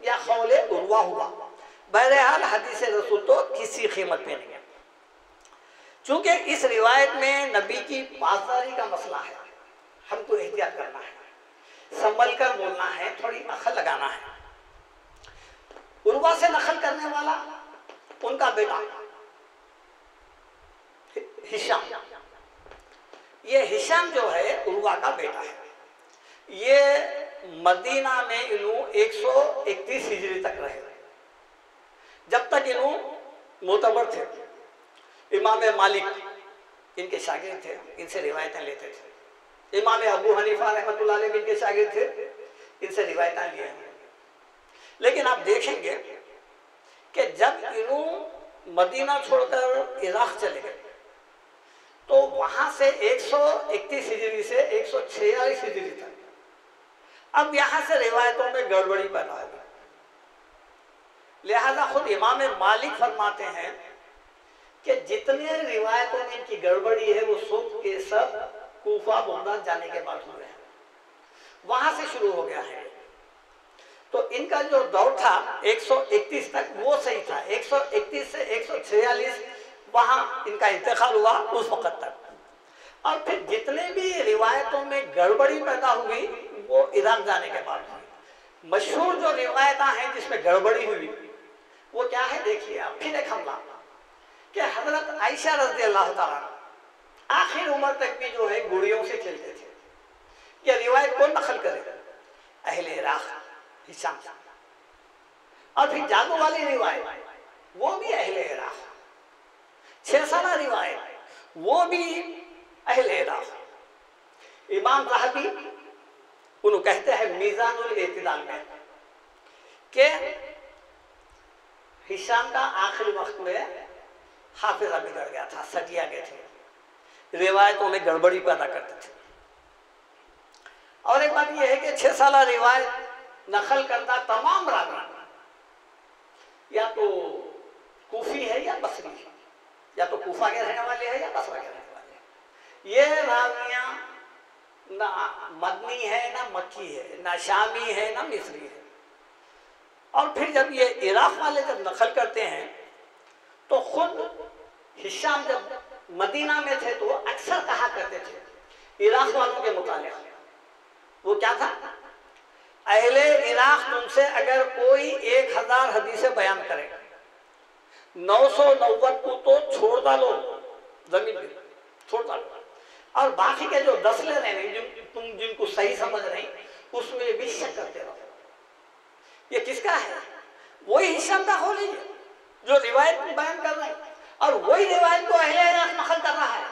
या खौले उर्वा हुआ। बहरहाल हदीस रसूल तो किसी कीमत पे नहीं है, चूंकि इस रिवायत में नबी की पासदारी का मसला है, हमको एहतियात करना है, संभल कर बोलना है, थोड़ी अकल लगाना है। उर्वा से नकल करने वाला उनका बेटा हिशाम, ये हिशाम जो है उर्वा का बेटा है। ये मदीना में इन्हों 131 हिजरी तक रहे, जब तक इन्हों मोतबर थे। इमाम मालिक इनके शागिर्द थे, इनसे रिवायतें लेते थे। इमाम अबू हनीफा रहमतुल्लाह अलैह इनके शागिर्द थे, इनसे रिवायतें लिए हैं। लेकिन आप देखेंगे कि जब इन्हों मदीना छोड़कर इराक चले गए तो वहां से 131 हिजरी से 146 हिजरी तक अब यहां से रिवायतों में गड़बड़ी पैदा हो गई। लिहाजा खुद इमाम मालिक फरमाते हैं कि जितने रिवायतों में इनकी गड़बड़ी है वो सब के सब कूफा बगदाद जाने के बाद हुए हैं, वहां से शुरू हो गया है। तो इनका जो दौर था 131 तक वो सही था, 131 से 146 वहां इनका इंतकाल हुआ उस वक्त तक। और फिर जितने भी रिवायतों में गड़बड़ी पैदा हुई वो इराक जाने के बाद हुई। मशहूर जो रिवायतें हैं जिसमें गड़बड़ी हुई वो क्या है, देखिए आप, फिर एक हमला कि हजरत आयशा रज़ी अल्लाह ताला आखिर उम्र तक भी जो है गुड़ियों से खेलते थे। ये रिवायत कौन नकल करे? अहले इराक, हिशाम। और फिर जादू वाली रिवायत वो भी अहले इराक, 6 साल रिवायत वो भी अहले इराक। इमाम ज़हबी उन्हें कहते हैं मीज़ानुल एतिदाल में कि हिशाम का आखिरी वक्त में हाफिजा बिगड़ गया था, सटिया गए थे, रिवायतों में गड़बड़ी पैदा करते थे। और एक बात यह है कि 6 साल रिवायत नकल करता तमाम रावी या तो कूफी है या बसरी है, या तो कूफा के रहने वाले हैं या बसरा के रहने वाले हैं। ये रावियां ना मदनी है ना मक्की है, ना शामी है ना मिस्री है। और फिर जब ये इराक वाले जब नकल करते हैं तो खुद हिशाम जब मदीना में थे तो अक्सर कहा करते थे इराक वालों के मुतालिक, वो क्या था, अहले इराक तुमसे अगर कोई 1000 हदीसें बयान करे, 990 को तो छोड़ डालो, जमीन पे छोड़ डालो, और बाकी के जो 10 ले रहे हैं तुम जिनको सही समझ रहे उसमें भी शक करते रहो। ये किसका है? वही हिशाम का हो लीजिए जो रिवायत बयान कर रहे हैं, और वही रिवायत को अहले इराक नकल कर रहा है।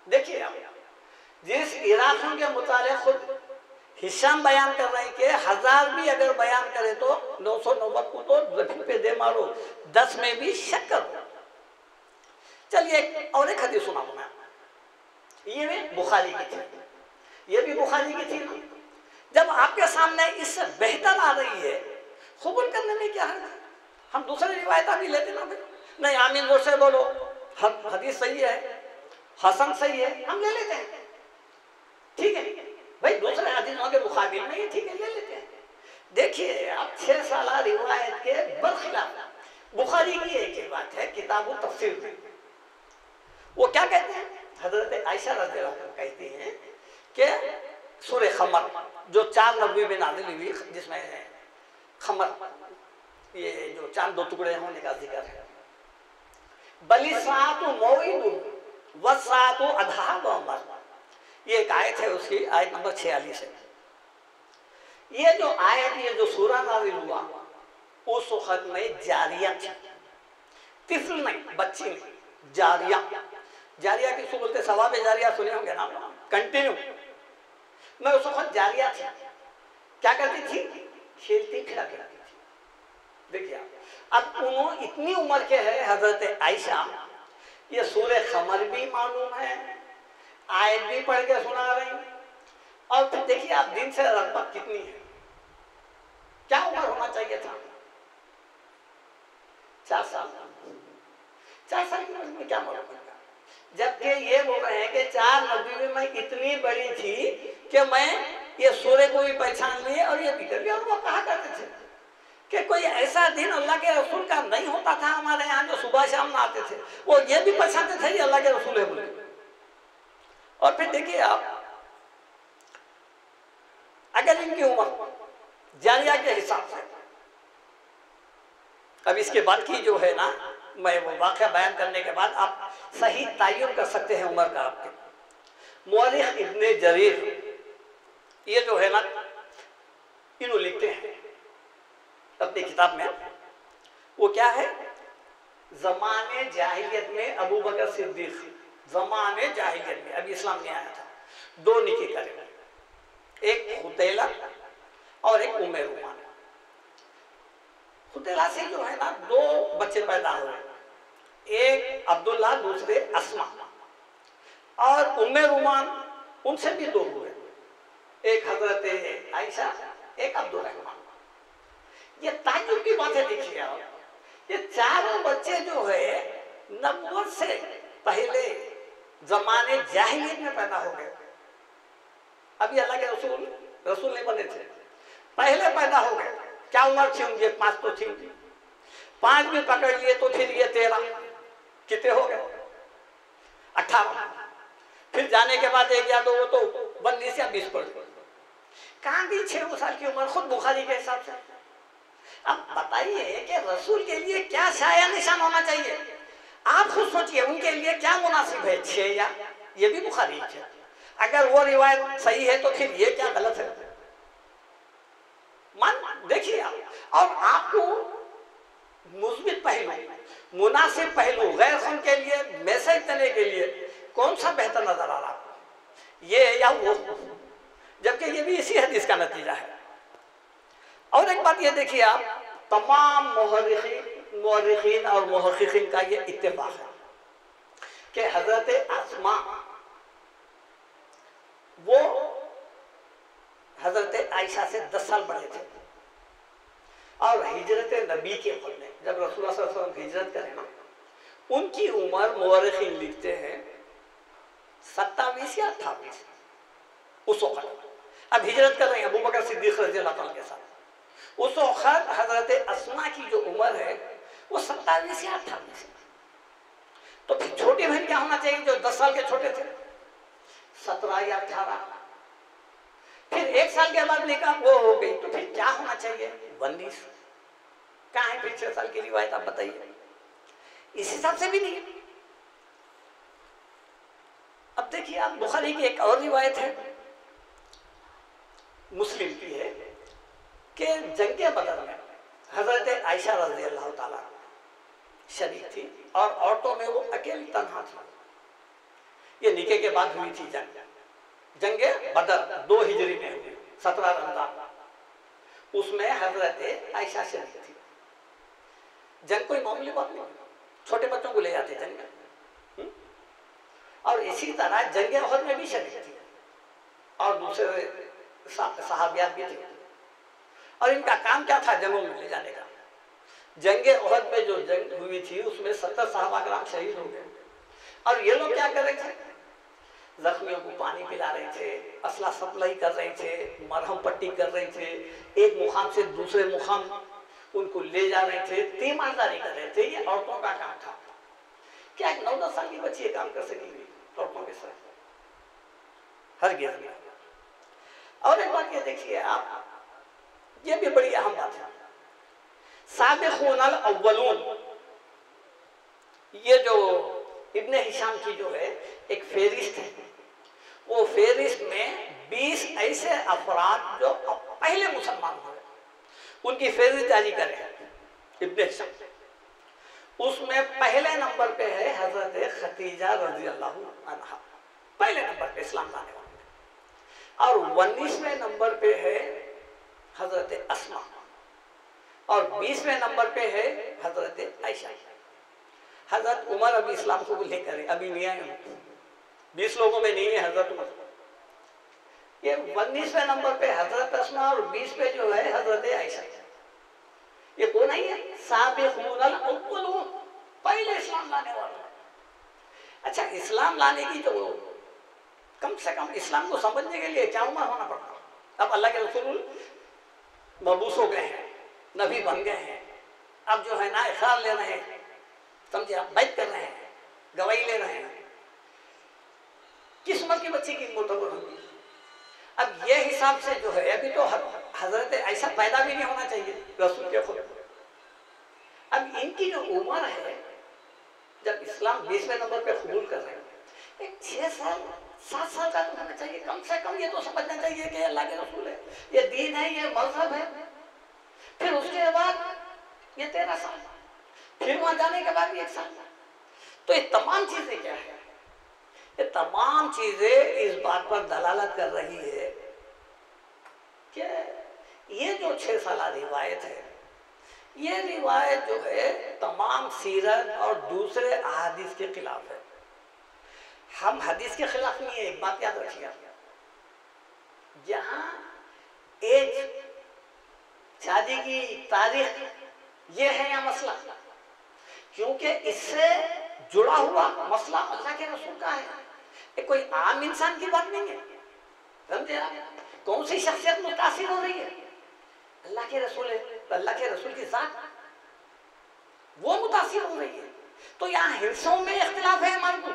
देखिए आप, जिस इराकियों के मुताबिक खुद हिशाम बयान कर रहे हैं कि 1000 भी अगर बयान करे तो 990 को तो जमीन पे दे मारो, 10 में भी शक करो। चलिए और एक हदीस सुनाऊं मैं, ये भी बुखारी की थी, ये भी बुखारी की थी ना। जब आपके सामने इससे बेहतर आ रही है, कबूल करने में क्या है? हम दूसरी रिवायत भी लेते ना, नहीं आमीन जोर से बोलो, हदीस सही है, हसन सही है, हम ले लेते हैं, ठीक है भाई, दूसरे हदीसों के मुकाबिल में ये ठीक है, ले लेते हैं। देखिए आप 6 साल रिवायत के बरखिलाफ बुखारी की एक बात है किताबुल तफसीर में, वो क्या कहते हैं, हजरत आयशा रज़ियल्लाहु अन्हा कहती हैं कि सूरह खमर जो 4 नबी में नाज़िल हुई, जिसमें खमर ये जो चांद 2 टुकड़े होने का जिक्र है, बली सातु मौइदु व सातु अधा व अमर, ये एक आयत है, उसकी आयत नंबर 46 है। ये जो आयत, ये जो सूरा नाज़िल हुआ उस वक्त में जारिया थी, तिफल नहीं, बच्ची नहीं, जारिया। जारिया किसको बोलते? सवाब जारिया सुने होंगे ना, कंटिन्यू। मैं उस वक्त जारिया थी, क्या करती थी? खेलती फिरा करती थी। देखिए अब उन्होंने इतनी उम्र के है हजरत आयशा, ये सूरह खमर भी मालूम है, आयत भी पढ़ के सुना रही, और फिर देखिए आप दिन से रगबत कितनी है। क्या उम्र होना चाहिए था? 4 साल। 4 साल की उम्र में क्या मालूम है? जबकि ये बोल रहे हैं कि 4 नबी में मैं इतनी बड़ी थी कि मैं ये सूर्य को भी पहचान लिए और ये भी कर लिया। और वो कहा करते थे कि कोई ऐसा दिन अल्लाह के रसूल का नहीं होता था हमारे यहाँ जो सुबह शाम में आते थे, वो ये भी पहचानते थे ये अल्लाह के रसूल है बोले। और फिर देखिए आप, अगर इनकी उम्र जारिया के हिसाब से, अब इसके बाद की जो है ना, मैं वो वाक़या बयान करने के बाद आप सही तायुन कर सकते हैं उम्र का। आपके मुअर्रिख इब्ने जरीर ये जो है ना, इन्हों लिखते हैं अपनी किताब में, वो क्या है, ज़माने जाहिलियत में अबू बकर सिद्दीक़, ज़माने जाहिलियत में, अभी इस्लाम नहीं आया था, 2 निके करे, एक खुतैला और एक उम्मे रुमान। खुतैला से जो है ना 2 बच्चे पैदा हुए, एक अब्दुल्ला दूसरे अस्मा, और उम्मे रुमान उनसे भी 2 हुए, एक हजरत आयशा एक अब्दुल रहमान। ये ताज्जुब की बात है। देखिए आप, ये 4 बच्चे जो है नबुव्वत से पहले जमाने जाहिलियत में पैदा हो गए। अभी अल्लाह के रसूल नहीं बने थे, पहले पैदा हो गए। क्या उम्र थी उनकी? 5 तो थी, 5 भी पकड़ लिए तो फिर ये 13 कितने हो गए? 18। फिर जाने के बाद एक या 2 वो तो 19 या 20 पड़ गए। कहाँ गई 6 साल की उम्र खुद बुखारी के हिसाब से? अब बताइए कि रसूल के लिए क्या साया निशान होना चाहिए? आप खुद सोचिए उनके लिए क्या मुनासिब है, 6 या, ये भी बुखारी है। अगर वो रिवायत सही है तो फिर ये क्या गलत है? मान देखिए आप, और आपको मुस्बित पहलू, मुनासिब पहलू, गैर सुन के लिए मैसेज देने के लिए कौन सा बेहतर नजर आ रहा है, ये या वो? जबकि ये भी इसी हदीस का नतीजा है। और एक बात ये देखिए आप, तमाम मुअर्रिखीन और मुहक्किकीन का ये इत्तेफाक है कि हजरत अस्मा वो हजरत आयशा से 10 साल बड़े थे, और हिजरत नबी के वक्त में जब रसूलुल्लाह सल्लल्लाहु अलैहि वसल्लम हिजरत करें ना, उनकी उम्र मुअर्रिखीन लिखते हैं 27 या 28 उस वक्त। अब हिजरत कर रहे हैं अबू बकर सिद्दीक रज़ियल्लाहु अन्हु के साथ। उस वक्त हजरत अस्मा की जो उम्र है वो 27 या 28। तो फिर छोटी बहन क्या होना चाहिए जो 10 साल के छोटे थे? 17 या 18। फिर 1 साल के बाद निकाह वो हो गई, तो फिर क्या होना चाहिए? 19। कहाँ है फिर 6 साल की रिवायत? आप बताइए। इस हिसाब से भी नहीं। अब देखिए आप, बुखारी की एक और रिवायत है, मुस्लिम की है, कि जंगे बदर में हजरत आयशा रज़ियल्लाहु ताला शरीक थी और औरतों में वो अकेली तन्हा थी। ये निके के बाद हुई थी जंगे बदर 2 हिजरी में हुई, 17 रमजान। उसमें हजरत आयशा शरीक थी। जंग कोई मामूली बात नहीं, छोटे बच्चों को ले जाते जंग। और इसी तरह जंगे उहद में भी शरीक थी और दूसरे सहाबियात भी थे। और इनका काम क्या था? जंगों में ले जाने का। जंगे उहद में जो जंग हुई थी उसमें 70 सहाबा कराम शहीद हो गए। और ये लोग क्या कर रहे थे? जख्मियों को पानी पिला रहे थे, असला सप्लाई कर रहे थे, मरहम पट्टी कर रहे थे, एक मुकाम से दूसरे मुकाम उनको ले जा रहे थे, तीमारदारी कर रहे थे। ये औरतों का काम था। क्या एक 9-10 साल की बच्ची ये काम कर सकेगी औरतों के साथ? हर गिर गया। और एक बात ये देखिए आप, ये भी बड़ी अहम बात है, साबिक़ूनल अव्वलून, ये जो इब्ने हिशाम की जो है एक फेरिस्त है, वो फेरिस्त में 20 ऐसे अफराद जो पहले मुसलमान हुए उनकी फेरिस्त जारी करे इब्ने हिशाम। उसमें पहले नंबर पे है हजरत खतीजा रज़ियल्लाहु अन्हा, पहले नंबर पे इस्लाम लाने वाले। और 19वें नंबर पे है हजरत अस्मा, और 20वें नंबर पे है हजरत आयशा। हजरत उमर अभी इस्लाम को लेकर अभी नहीं आए, 20 लोगों में नहीं है हजरत उमर। ये 19वें नंबर पे हजरत अस्मा और 20 पे जो है हजरत आयशा। ये कौन है? साबिक़ूनल अव्वलून, पहले इस्लाम लाने वाले। अच्छा, इस्लाम लाने की तो कम से कम इस्लाम को समझने के लिए क्या उम्र होना पड़ता? अब अल्लाह के रसूल मबूस हो गए हैं, नबी बन गए हैं, अब जो है ना इक़रार ले रहे हैं, समझे आप, बैत कर रहे हैं, गवाही ले रहे हैं। किस उम्र की बच्ची की मोतबर होगी? अब ये हिसाब से जो है अभी तो हजरत आयशा पैदा भी नहीं होना चाहिए रसूल के खुद। अब इनकी जो उम्र है, जब इस्लाम 20वें नंबर पे कबूल कर रहे हैं, एक 6 साल 7 साल का तो होना चाहिए कम से कम। ये तो समझना चाहिए कि अल्लाह के रसूल है, ये दीन है, ये मजहब है। फिर उसके बाद ये 13 साल, फिर वहां जाने के बाद भी 1 साल। तो ये तमाम चीजें क्या है? ये तमाम चीजें इस बात पर दलालत कर रही है कि ये जो 6 साल रिवायत है, ये रिवायत जो है तमाम सीरत और दूसरे अहादीस के खिलाफ है। हम हदीस के खिलाफ नहीं है, एक बात याद रखिए। जहां एज, शादी की तारीख, ये है या मसला, क्योंकि इससे जुड़ा हुआ मसला अल्लाह के रसूल का है, ये कोई आम इंसान की बात नहीं है। समझे आप? कौन सी शख्सियत मुतासिर हो रही है? अल्लाह के रसूल है, तो अल्लाह के रसूल की जात वो मुतासिर हो रही है। तो यहाँ हिस्सों में इख्तिलाफ है हमारे को,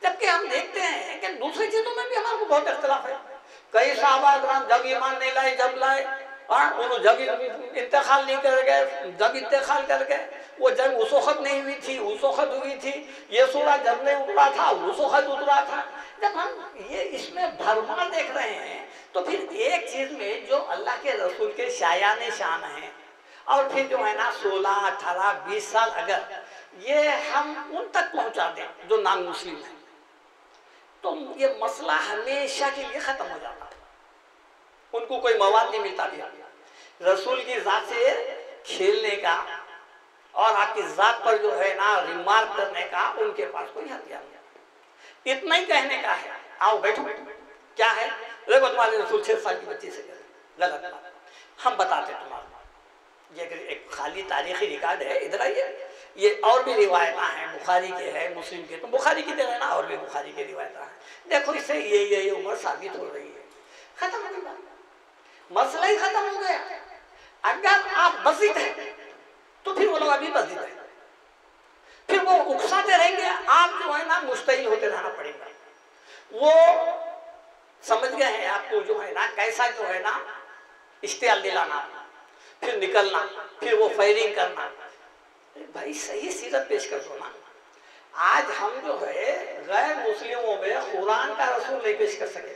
जबकि हम देखते हैं कि दूसरी चीजों में भी हमारे को बहुत इख्तिलाफ है। कई सहाबा किराम जब ईमान नहीं लाए, जब लाए, उन्होंने जब इंतकाल नहीं कर गए, जब इंतकाल कर गए, वो जंग उस वक्त नहीं हुई थी, उस वक्त हुई थी, ये सूरा जब नहीं उतरा था उस वक्त उतरा था। जब हम ये इसमें भरमा देख रहे हैं तो फिर एक चीज में जो अल्लाह के रसूल के शायाने शान है और फिर जो है ना 16, 18, 20 साल अगर ये हम उन तक पहुंचा दें जो नॉन मुस्लिम है तो ये मसला हमेशा के लिए खत्म हो जाता है। उनको कोई मवाद नहीं मिलता था रसूल की जात से खेलने का और आपकी जात पर जो है ना रिमार्क करने का, उनके पास कोई हथियार नहीं। इतना ही कहने का है, आओ बैठो, क्या है, देखो तुम्हारे रसूल 6 साल की बच्ची से गलत बात, हम बताते तुम्हारा। ये एक खाली तारीखी रिकॉर्ड है, इधर आइए, ये और भी रिवायत हैं, बुखारी के है, मुस्लिम के, तो बुखारी की दे ना, और भी बुखारी की रिवायत हैं। देखो इससे ये उम्र साबित हो रही है, खत्म हो गया, मसला ही खत्म हो गया। अगर आप बसित हैं तो फिर वो लोग अभी बसित है, फिर वो उकसाते रहेंगे, आप जो है ना मुस्तहिल होते रहना पड़ेगा। वो समझ गए हैं आपको जो है ना कैसा जो है ना इश्तियाल दिलाना, फिर निकलना, फिर वो फायरिंग करना। भाई सही सीरत पेश कर दो ना। आज हम जो है गैर मुस्लिमों में कुरान का रसूल नहीं पेश कर सके,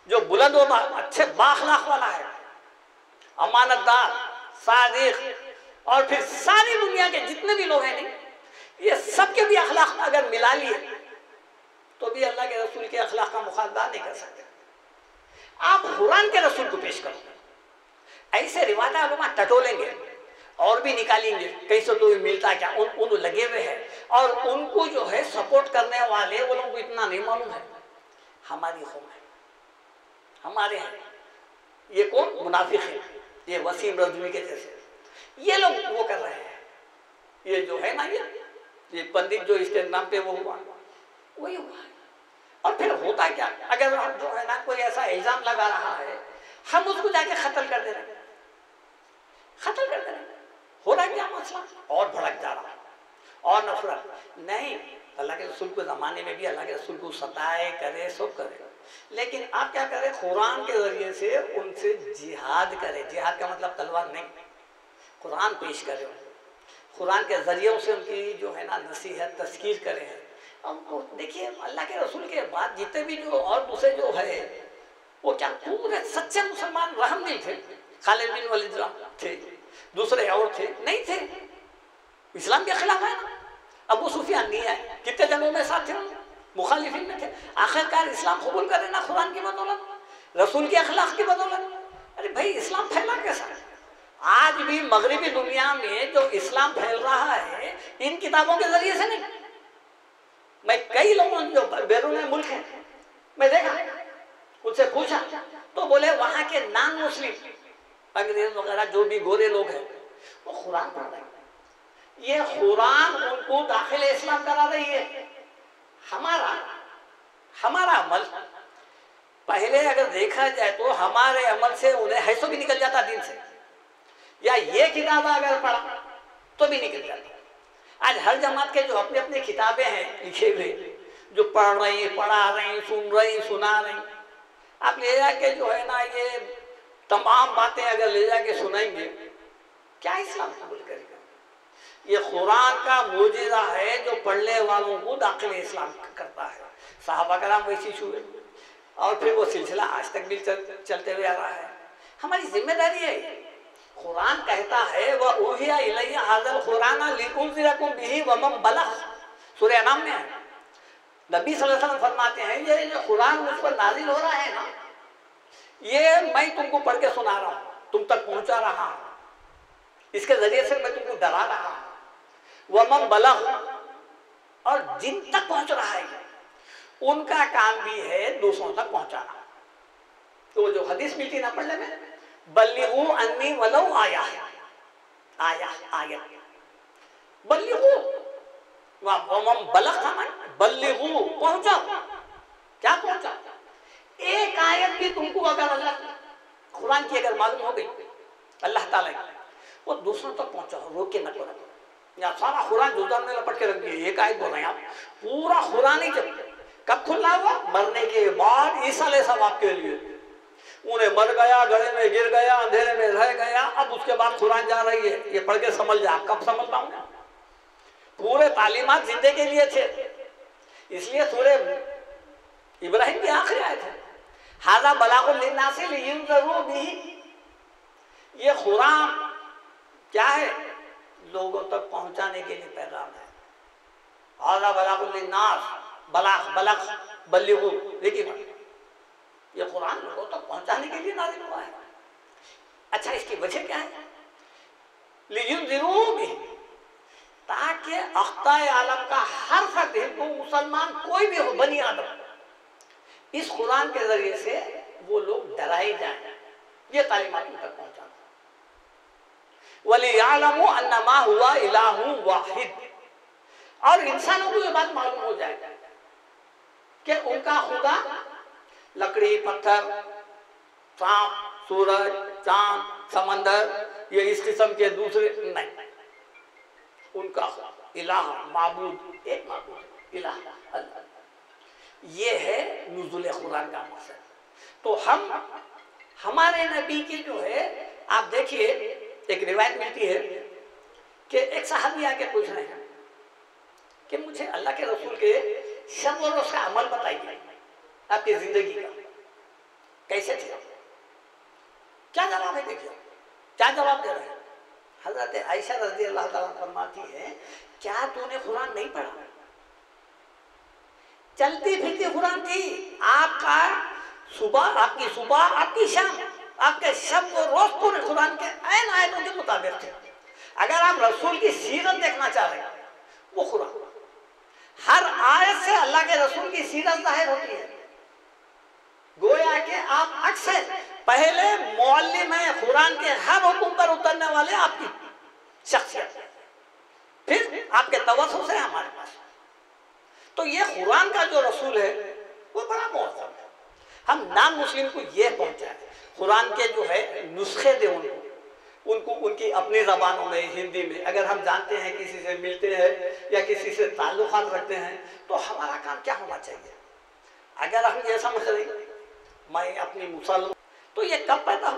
जो बुलंद और अच्छे बाखलाक वाला है, अमानतदार, सादिक, और फिर सारी दुनिया के जितने भी लोग हैं नहीं, ये सबके भी अखलाक अगर मिला लिए तो भी अल्लाह के रसूल के अखलाक का मुकाबला नहीं कर सकते। आप कुरान के रसूल को पेश करो, ऐसे रिवायत लोग टटोलेंगे और भी निकालेंगे कैसे तो मिलता क्या, उन लगे हुए हैं, और उनको जो है सपोर्ट करने वाले वो लोग को इतना नहीं मालूम है हमारी कौम है, हमारे हैं ये कौन मुनाफिक है, ये वसीम रजवी के जैसे ये लोग वो कर रहे हैं। ये जो है ना ये पंडित जो इसके नाम पे वो हुआ वही हुआ है। और फिर होता क्या, अगर हम जो है ना कोई ऐसा इल्जाम लगा रहा है, हम उसको जाके कत्ल कर दे रहे हैं, कत्ल कर दे रहे हैं। हो रहा क्या मसला, और भड़क जा रहा, और नफरत नहीं। अल्लाह के रसूल के ज़माने में भी अल्लाह के रसूल को सताए, करे, सब करे, लेकिन आप क्या करें, कुरान के जरिए से उनसे जिहाद करें। जिहाद का मतलब तलवार नहीं, कुरान पेश करें, कुरान के जरिए से उनकी जो है ना नसीहत तज़कीर करें। अब देखिए अल्लाह के रसूल के बाद जितने भी जो और दूसरे जो है वो क्या पूरे सच्चे मुसलमान रहम नहीं थे। खालिद बिन वलीद थे, दूसरे और थे, नहीं थे, इस्लाम के खिलाफ है ना। अबू सुफियान नहीं आए, कितने जगहों में साथ थे, मुखालिफिन में थे, आखिरकार इस्लाम कबूल करे ना कुरान की बदौलत, रसूल के अखलाक की बदौलत। अरे भाई इस्लाम फैला कैसा? आज भी मगरिबी दुनिया में जो इस्लाम फैल रहा है इन किताबों के जरिए से नहीं। मैं कई लोगों जो बैरून मुल्क हैं मैं देखा, उनसे पूछा तो बोले वहां के नॉन मुस्लिम अंग्रेज वगैरह जो भी गोरे लोग हैं वो कुरान पढ़ रहे हैं, ये कुरान उनको दाखिल इस्लाम करा रही है। हमारा अमल पहले अगर देखा जाए तो हमारे अमल से उन्हें हैसो भी निकल जाता दिन से, या ये किताब अगर पढ़ा तो भी निकल जाता। आज हर जमात के जो अपने अपने किताबें हैं लिखे हुए, जो पढ़ रही, पढ़ा रही, सुन रही, सुना रही, आप ले जाके जो है ना ये तमाम बातें अगर ले जाके सुनाएंगे क्या इस्लाम कबूल करेगा? ये कुरान का मोजिज़ा है जो पढ़ने वालों को दाखिल इस्लाम करता है। सहाबा कराम वैसी छुए और फिर वो सिलसिला आज तक भी चलते हुए आ रहा है। हमारी जिम्मेदारी है। कुरान कहता है वह उहिया इलैया हाज़ल कुरान लिउनज़िरकुम बिही व मन बलग़, सूरह अनाम में है। नबी सल्लल्लाहु अलैहि वसल्लम फरमाते हैं ये जो कुरान मुझ पर नाजिल हो रहा है ना, ये मैं तुमको पढ़ के सुना रहा हूँ, तुम तक पहुँचा रहा हूँ, इसके जरिए से मैं तुमको डरा रहा हूँ। व मन बलग़, और जिन तक पहुँच रहा है उनका काम भी है दूसरों तक पहुँचाना। तो जो हदीस मिलती ना पढ़ने में, बल्लिगू अन्नी वलौ आया बल्लिगू बलग था, बल्लिगू पहुंचाओ। क्या पहुंचाओ? एक आयत भी तुमको अगर अल्लाह कुरान की अगर मालूम हो गई अल्लाह ताला की, वो दूसरों तक पहुंचाओ, रोके न करो। या सारा कुरान जुबान में लपट के रख दिए, एक आयत बोल रहे हैं आप, पूरा कुरान ही जब कब खुला हुआ? मरने के बाद ईसा अलैहिस्सलाम आपके लिए उन्हें मर गया, गले में गिर गया, अंधेरे में रह गया, अब उसके बाद कुरान जा रही है, ये पढ़ के समझ जाए। आप कब समझता हूँ? पूरे तालीमात जिंदे के लिए थे, इसलिए सूरे इब्राहिम की आखिरी आयत है, हाज़ा बलागुल लिन्नासी लियुनज़िरू बिही। ये कुरान क्या है? लोगों तक पहुंचाने के लिए पैगाम है। हाज़ा बलागुल लिन्नास, बलाग बल्लिगू, देखिए ये कुरान लोगों तक पहुंचाने के लिए नाज़िल हुआ है। अच्छा, इसकी वजह क्या है? लियुनज़िरू बिही, ताकि अख्ताए आलम का हर फर्द, हिंदू मुसलमान कोई भी हो, बनी आदम, इस कुरान के जरिए से वो लोग डराए जाए। ये तालीमात उन तक पहुंचाना। वलियालमु अन्नमा हुआ इलाहुन वाहिद, और इंसानों को ये बात मालूम हो जाए कि उनका खुदा लकड़ी, पत्थर, सांप, सूरज, चांद, समंदर, ये इस किस्म के दूसरे नहीं, उनका इलाह, माबूद एक माबूद, इलाह अल्लाह। ये है नुज़ुल कुरान का मकसद। तो हमारे नबी की जो है, आप देखिए एक रिवायत मिलती है कि एक साहबी आके पूछ रहे हैं कि मुझे अल्लाह के रसूल के शब और उसका अमल बताइए, आपकी जिंदगी का कैसे थे। क्या जवाब है? देखिए क्या जवाब दे रहे हैं। हजरत आयशा रज़ी अल्लाह ताला फरमाती है, क्या तूने कुरान नहीं पढ़ा? चलती फिरती कुरान थी आपका, सुबह आपकी सुबह, आपकी शाम, आपके शब और रोज पूरे कुरान के ऐन आयतों के मुताबिक थे। अगर आप रसूल की सीरत देखना चाह रहे हैं, वो कुरान, हर आयत से अल्लाह के रसूल की सीरत जाहिर होती है। गोया के आप अक्सर पहले मुअल्लिम है कुरान के हर हुक्म पर उतरने वाले आपकी शख्सियत, फिर आपके तवज्जुह से हमारे पास। तो ये कुरान का जो रसूल है वो बड़ा मुअज़्ज़म है। हम नाम मुस्लिम को ये पहुंचाए, कुरान के जो है नुस्खे दे उनको उनकी अपनी ज़बानों में, हिंदी में। अगर हम जानते हैं, किसी से मिलते हैं या किसी से ताल्लुकात रखते हैं, तो हमारा काम क्या होना चाहिए? अगर हम ये समझ रहे मैं अपनी मुसलमान, तो ये कब पैदा